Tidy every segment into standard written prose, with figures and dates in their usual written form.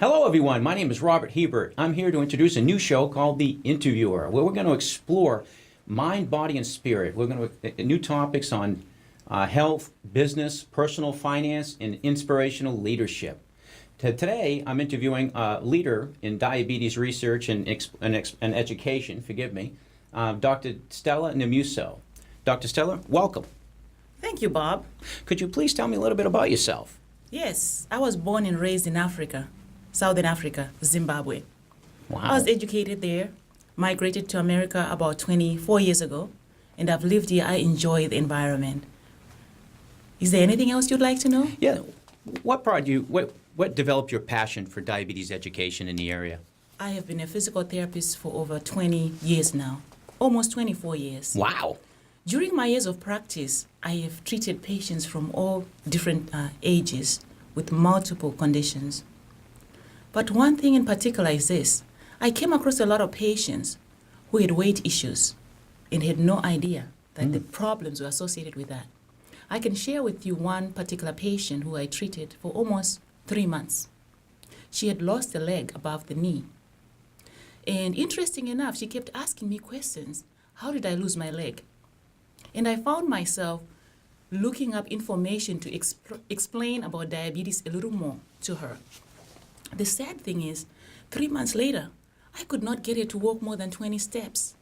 Hello, everyone. My name is Robert Hebert. I'm here to introduce a new show called The Interviewer, where we're going to explore mind, body, and spirit. We're going to new topics on health, business, personal finance, and inspirational leadership. Today, I'm interviewing a leader in diabetes research and education. Forgive me, Dr. Stella Nemuseso. Dr. Stella, welcome. Thank you, Bob. Could you please tell me a little bit about yourself? Yes, I was born and raised in Africa, Southern Africa, Zimbabwe. Wow. I was educated there, migrated to America about 24 years ago, and I've lived here. I enjoy the environment. Is there anything else you'd like to know? Yeah. What developed your passion for diabetes education in the area? I have been a physical therapist for over 20 years now, almost 24 years. Wow. During my years of practice, I have treated patients from all different ages with multiple conditions. But one thing in particular is this. I came across a lot of patients who had weight issues and had no idea that the problems were associated with that. I can share with you one particular patient who I treated for almost 3 months. She had lost a leg above the knee. And interesting enough, she kept asking me questions. How did I lose my leg? And I found myself looking up information to explain about diabetes a little more to her. The sad thing is, 3 months later, I could not get her to walk more than 20 steps.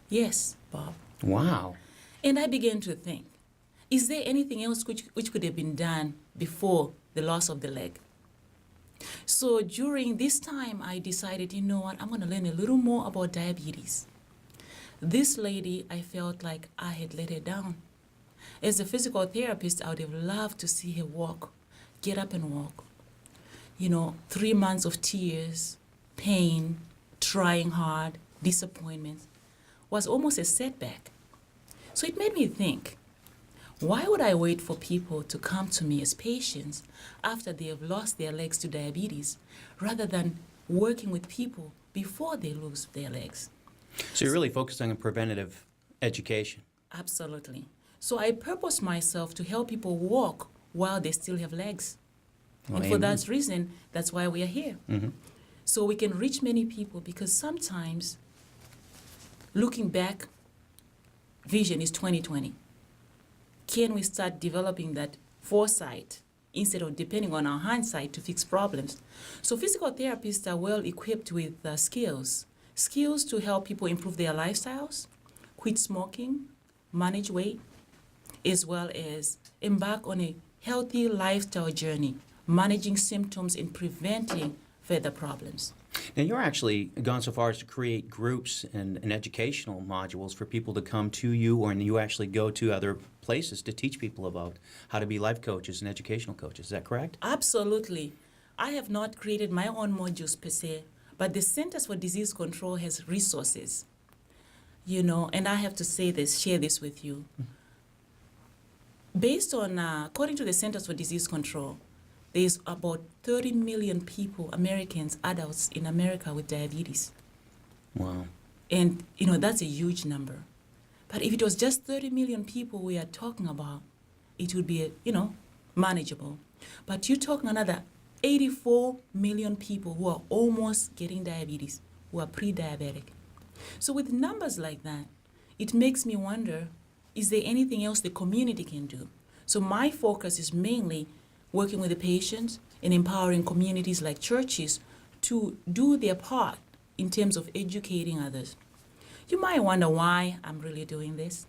Yes, Bob. Wow. And I began to think, is there anything else which could have been done before the loss of the leg? So during this time, I decided, you know what, I'm going to learn a little more about diabetes. This lady, I felt like I had let her down. As a physical therapist, I would have loved to see her walk, get up and walk. 3 months of tears, pain, trying hard, disappointment was almost a setback. So it made me think, why would I wait for people to come to me as patients after they have lost their legs to diabetes rather than working with people before they lose their legs? So you're really focusing on preventative education. Absolutely. So I purpose myself to help people walk while they still have legs. Well, and for amen. that reason, that's why we are here. Mm-hmm. So we can reach many people because sometimes looking back, vision is 2020. Can we start developing that foresight instead of depending on our hindsight to fix problems? So physical therapists are well equipped with skills to help people improve their lifestyles, quit smoking, manage weight, as well as embark on a healthy lifestyle journey, managing symptoms and preventing further problems. Now, you're actually gone so far as to create groups and educational modules for people to come to you, or you actually go to other places to teach people about how to be life coaches and educational coaches. Is that correct? Absolutely. I have not created my own modules per se, but the Centers for Disease Control has resources, and I have to share this with you. Based on, according to the Centers for Disease Control, there's about 30 million people, Americans, adults in America with diabetes. Wow. And, that's a huge number. But if it was just 30 million people we are talking about, it would be, manageable. But you're talking another 84 million people who are almost getting diabetes, who are pre-diabetic. So with numbers like that, it makes me wonder, is there anything else the community can do? So my focus is mainly working with the patients and empowering communities like churches to do their part in terms of educating others. You might wonder why I'm really doing this.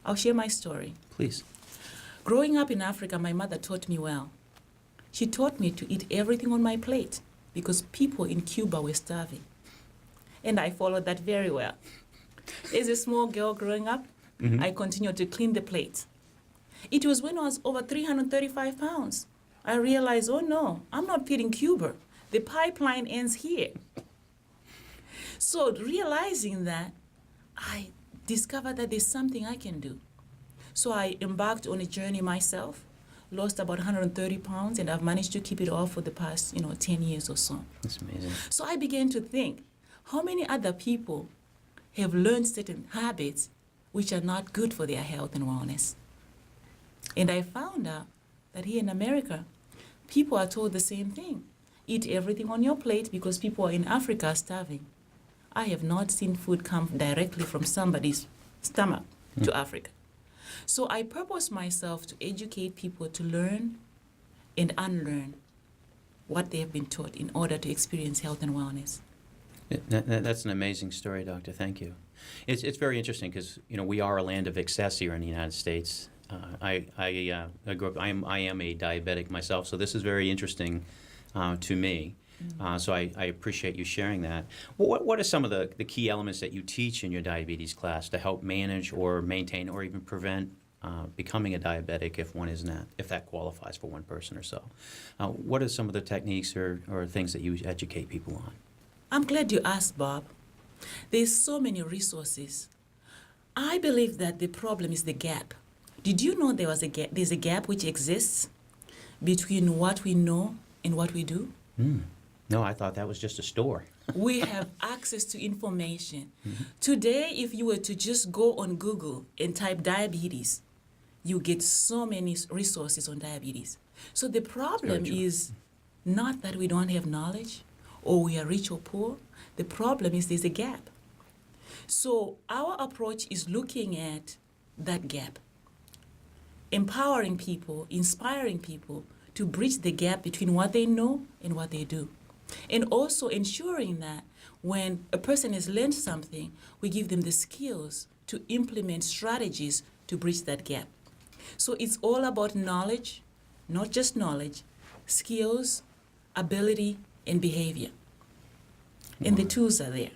I'll share my story. Please. Growing up in Africa, my mother taught me well. She taught me to eat everything on my plate because people in Cuba were starving. And I followed that very well. As a small girl growing up, I continued to clean the plate. It was when I was over 335 pounds. I realized, oh no, I'm not feeding Cuba. The pipeline ends here. So realizing that, I discovered that there's something I can do. So I embarked on a journey myself, lost about 130 pounds, and I've managed to keep it off for the past, 10 years or so. That's amazing. So I began to think, how many other people have learned certain habits which are not good for their health and wellness? And I found out that here in America, people are told the same thing. eat everything on your plate because people in Africa are starving. I have not seen food come directly from somebody's stomach to Africa. So I purpose myself to educate people to learn and unlearn what they have been taught in order to experience health and wellness. That's an amazing story, Doctor. Thank you. It's very interesting because we are a land of excess here in the United States. I grew up. I am a diabetic myself, so this is very interesting to me. So I appreciate you sharing that. What are some of the key elements that you teach in your diabetes class to help manage or maintain or even prevent becoming a diabetic if that qualifies for one person or so? What are some of the techniques or things that you educate people on? I'm glad you asked, Bob. There's so many resources. I believe that the problem is the gap. Did you know there's a gap which exists between what we know and what we do? No, I thought that was just a store. We have access to information. Today, if you were to just go on Google and type diabetes, you get so many resources on diabetes. So the problem is not that we don't have knowledge or we are rich or poor. The problem is there's a gap. So our approach is looking at that gap, empowering people, inspiring people to bridge the gap between what they know and what they do. And also ensuring that when a person has learned something, we give them the skills to implement strategies to bridge that gap. So it's all about knowledge, not just knowledge, skills, ability, and behavior. And the tools are there.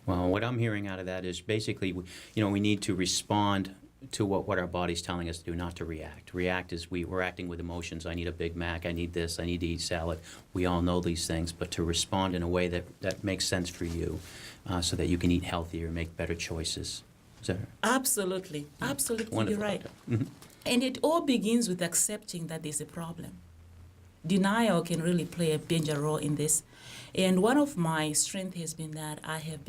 Well, what I'm hearing out of that is basically, we need to respond to what our body's telling us to do, not to react. React is we're acting with emotions. I need a Big Mac. I need this. I need to eat salad. We all know these things, but to respond in a way that makes sense for you so that you can eat healthier and make better choices. Is that right? Absolutely. Absolutely, Wonderful, you're right. Doctor. And it all begins with accepting that there's a problem. Denial can really play a major role in this. And one of my strengths has been that I have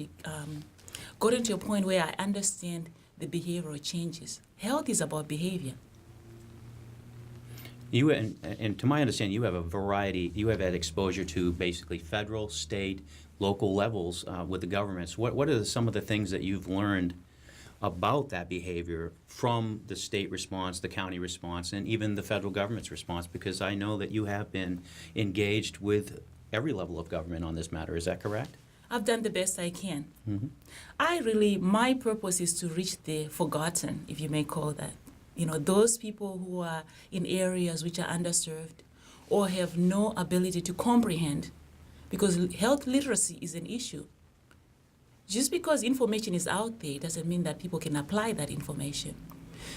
gotten to a point where I understand the behavioral changes. Health is about behavior. You and to my understanding, you have a variety. You have had exposure to basically federal, state, local levels with the governments. What are some of the things that you've learned about that behavior from the state response, the county response, and even the federal government's response? Because I know that you have been engaged with every level of government on this matter. Is that correct? I've done the best I can. Mm-hmm. My purpose is to reach the forgotten, if you may call that. Those people who are in areas which are underserved or have no ability to comprehend, because health literacy is an issue. Just because information is out there doesn't mean that people can apply that information.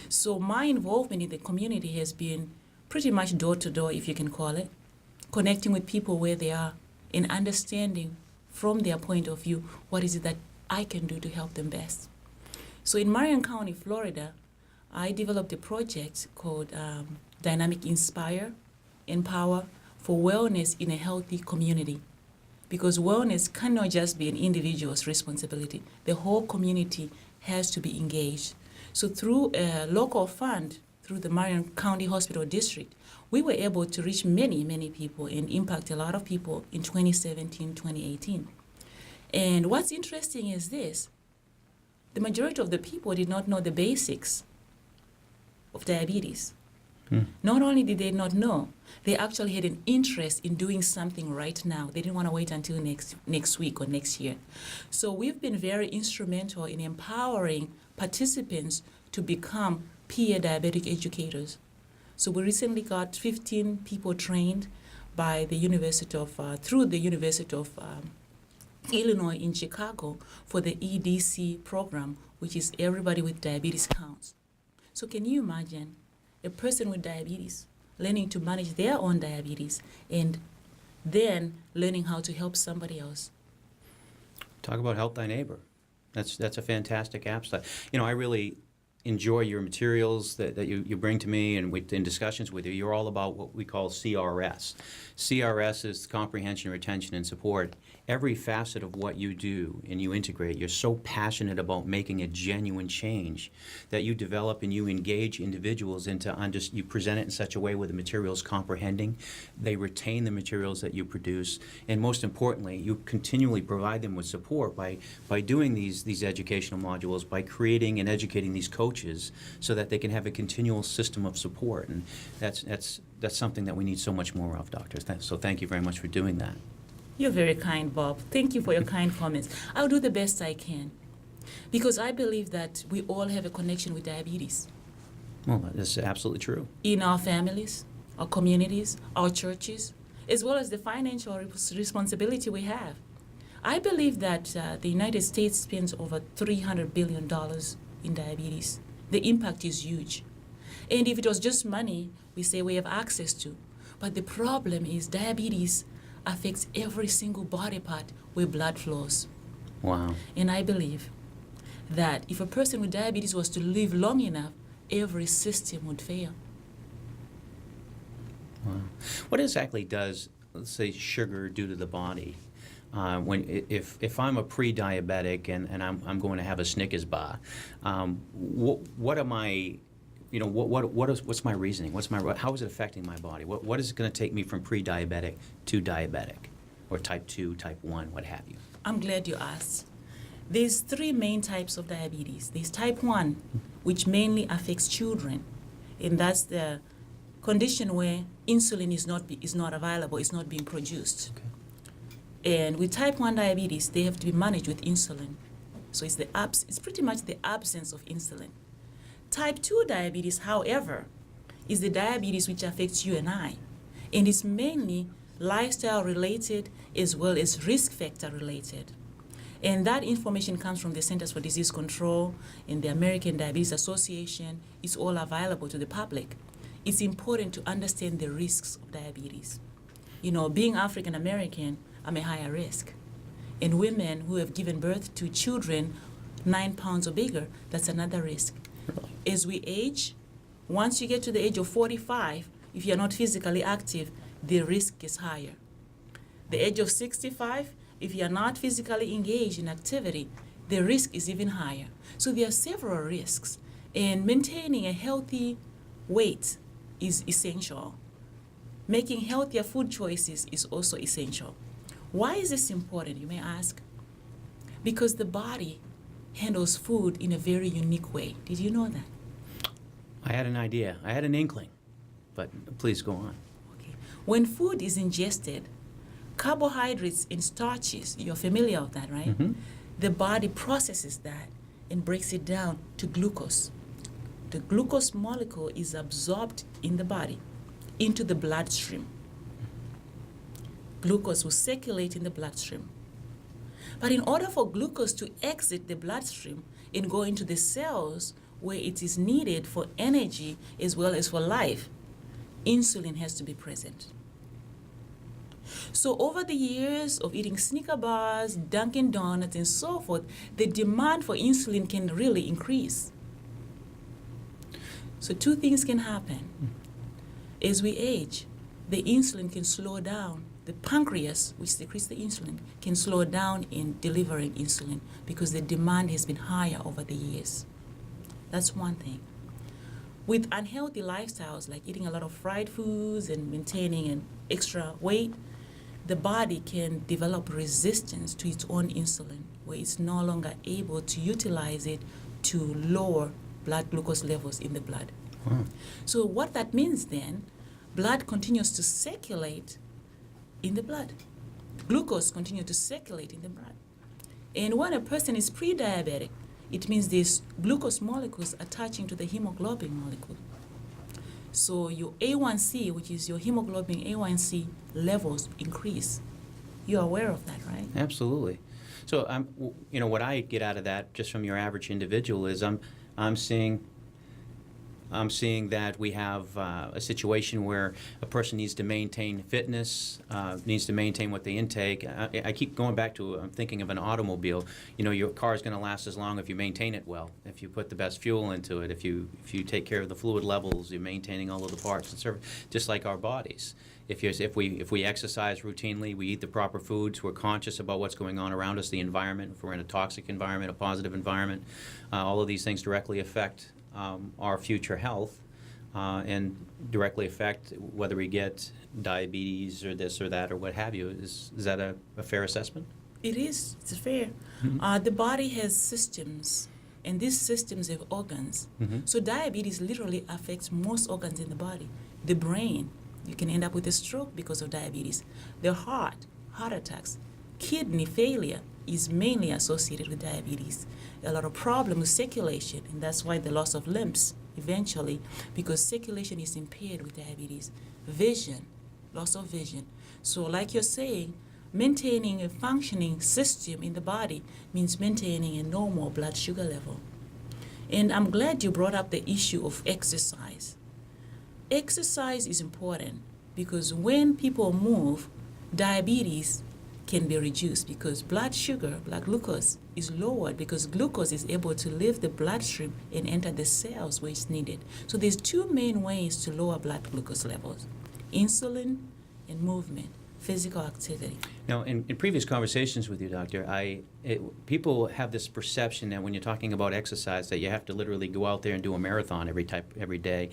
So my involvement in the community has been pretty much door to door, if you can call it, connecting with people where they are and understanding from their point of view what is it that I can do to help them best. So in Marion County, Florida, I developed a project called Dynamic Inspire, Empower for Wellness in a Healthy Community. Because wellness cannot just be an individual's responsibility. The whole community has to be engaged. So through a local fund, through the Marion County Hospital District, we were able to reach many, many people and impact a lot of people in 2017, 2018. And what's interesting is this. The majority of the people did not know the basics of diabetes. Not only did they not know, they actually had an interest in doing something right now. They didn't want to wait until next week or next year. So we've been very instrumental in empowering participants to become peer diabetic educators. So we recently got 15 people trained by the through the University of Illinois in Chicago for the EDC program, which is Everybody with Diabetes Counts. So can you imagine a person with diabetes learning to manage their own diabetes and then learning how to help somebody else? Talk about help thy neighbor. That's a fantastic aspect. I really enjoy your materials that you bring to me and in discussions with you. You're all about what we call CRS. CRS is comprehension, retention, and support. Every facet of what you do and you integrate, you're so passionate about making a genuine change that you develop and you engage individuals into you present it in such a way where the material's comprehending, they retain the materials that you produce, and most importantly, you continually provide them with support by doing these educational modules, by creating and educating these coaches so that they can have a continual system of support. And that's something that we need so much more of, doctors. So thank you very much for doing that. You're very kind, Bob. Thank you for your kind comments. I'll do the best I can because I believe that we all have a connection with diabetes. Well, that's absolutely true. In our families, our communities, our churches, as well as the financial responsibility we have. I believe that the United States spends over $300 billion in diabetes. The impact is huge. And if it was just money, we say we have access to. But the problem is diabetes affects every single body part where blood flows. Wow. And I believe that if a person with diabetes was to live long enough, every system would fail. Wow. What exactly does, let's say, sugar do to the body? If I'm a pre-diabetic and I'm going to have a Snickers bar, what am I? What's my reasoning? How is it affecting my body? What is it going to take me from pre-diabetic to diabetic, or type 2, type 1, what have you? I'm glad you asked. There's 3 main types of diabetes. There's type 1, which mainly affects children, and that's the condition where insulin is not available, it's not being produced. Okay. And with type 1 diabetes, they have to be managed with insulin. So it's pretty much the absence of insulin. Type 2 diabetes, however, is the diabetes which affects you and I. And it's mainly lifestyle related as well as risk factor related. And that information comes from the Centers for Disease Control and the American Diabetes Association. It's all available to the public. It's important to understand the risks of diabetes. Being African American, I'm a higher risk. And women who have given birth to children 9 pounds or bigger, that's another risk. As we age, once you get to the age of 45, if you're not physically active, the risk is higher. The age of 65, if you're not physically engaged in activity, the risk is even higher. So there are several risks, and maintaining a healthy weight is essential. Making healthier food choices is also essential. Why is this important, you may ask? Because the body handles food in a very unique way. Did you know that? I had an idea. I had an inkling. But please go on. Okay. When food is ingested, carbohydrates and starches, you're familiar with that, right? Mm-hmm. The body processes that and breaks it down to glucose. The glucose molecule is absorbed in the body into the bloodstream. Glucose will circulate in the bloodstream. But in order for glucose to exit the bloodstream and go into the cells where it is needed for energy as well as for life, insulin has to be present. So over the years of eating Snicker bars, Dunkin' Donuts, and so forth, the demand for insulin can really increase. So 2 things can happen. As we age, the insulin can slow down. The pancreas, which secretes the insulin, can slow down in delivering insulin because the demand has been higher over the years. That's one thing. With unhealthy lifestyles like eating a lot of fried foods and maintaining an extra weight, the body can develop resistance to its own insulin, where it's no longer able to utilize it to lower blood glucose levels in the blood. Wow. So what that means then, blood continues to circulate in the blood. Glucose continues to circulate in the blood. And when a person is pre-diabetic, it means these glucose molecules attaching to the hemoglobin molecule. So your A1C, which is your hemoglobin A1C levels increase. You're aware of that, right? Absolutely. So what I get out of that, just from your average individual, is I'm seeing I'm seeing that we have a situation where a person needs to maintain fitness, needs to maintain what they intake. I keep going back to, I'm thinking of an automobile. You know, your car is going to last as long if you maintain it well, if you put the best fuel into it, if you take care of the fluid levels, you're maintaining all of the parts and service, just like our bodies. If we exercise routinely, we eat the proper foods, we're conscious about what's going on around us, the environment, if we're in a toxic environment, a positive environment, all of these things directly affect our future health and directly affect whether we get diabetes or this or that or what have you. Is that a fair assessment? It is. It's fair. The body has systems, and these systems have organs. So diabetes literally affects most organs in the body. The brain, you can end up with a stroke because of diabetes. The heart attacks. Kidney failure is mainly associated with diabetes. A lot of problems with circulation, and that's why the loss of limbs eventually, because circulation is impaired with diabetes. Vision, loss of vision. So like you're saying, maintaining a functioning system in the body means maintaining a normal blood sugar level. And I'm glad you brought up the issue of exercise. Exercise is important because when people move, diabetes can be reduced because blood sugar, blood glucose, is lowered because glucose is able to leave the bloodstream and enter the cells where it's needed. So there's two main ways to lower blood glucose levels: insulin and movement, physical activity. Now, in previous conversations with you, Doctor, people have this perception that when you're talking about exercise that you have to literally go out there and do a marathon every day,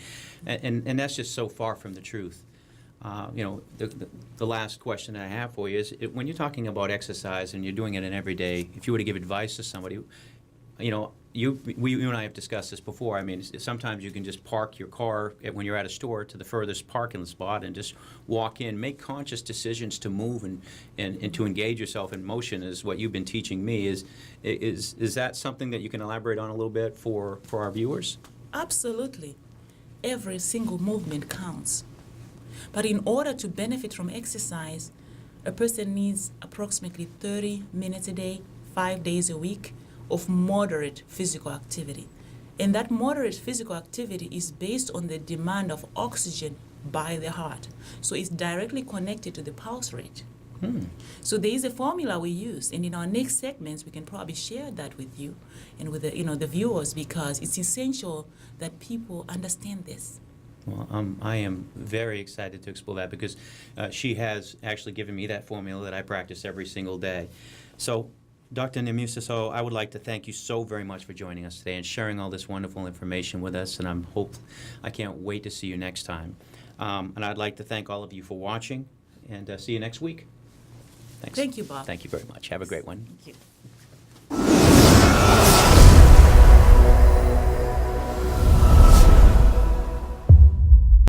and that's just so far from the truth. The last question I have for you is, when you're talking about exercise and you're doing it in every day, if you were to give advice to somebody, you and I have discussed this before. I mean, sometimes you can just park your car when you're at a store to the furthest parking spot and just walk in. Make conscious decisions to move and to engage yourself in motion is what you've been teaching me. Is that something that you can elaborate on a little bit for our viewers? Absolutely. Every single movement counts. But in order to benefit from exercise, a person needs approximately 30 minutes a day, 5 days a week of moderate physical activity. And that moderate physical activity is based on the demand of oxygen by the heart. So it's directly connected to the pulse rate. So there is a formula we use, and in our next segments we can probably share that with you and with the viewers, because it's essential that people understand this. Well, I am very excited to explore that because she has actually given me that formula that I practice every single day. So, Dr. Nemuseso, I would like to thank you so very much for joining us today and sharing all this wonderful information with us, and I can't wait to see you next time. And I'd like to thank all of you for watching, and see you next week. Thanks. Thank you, Bob. Thank you very much. Have a great one. Thank you.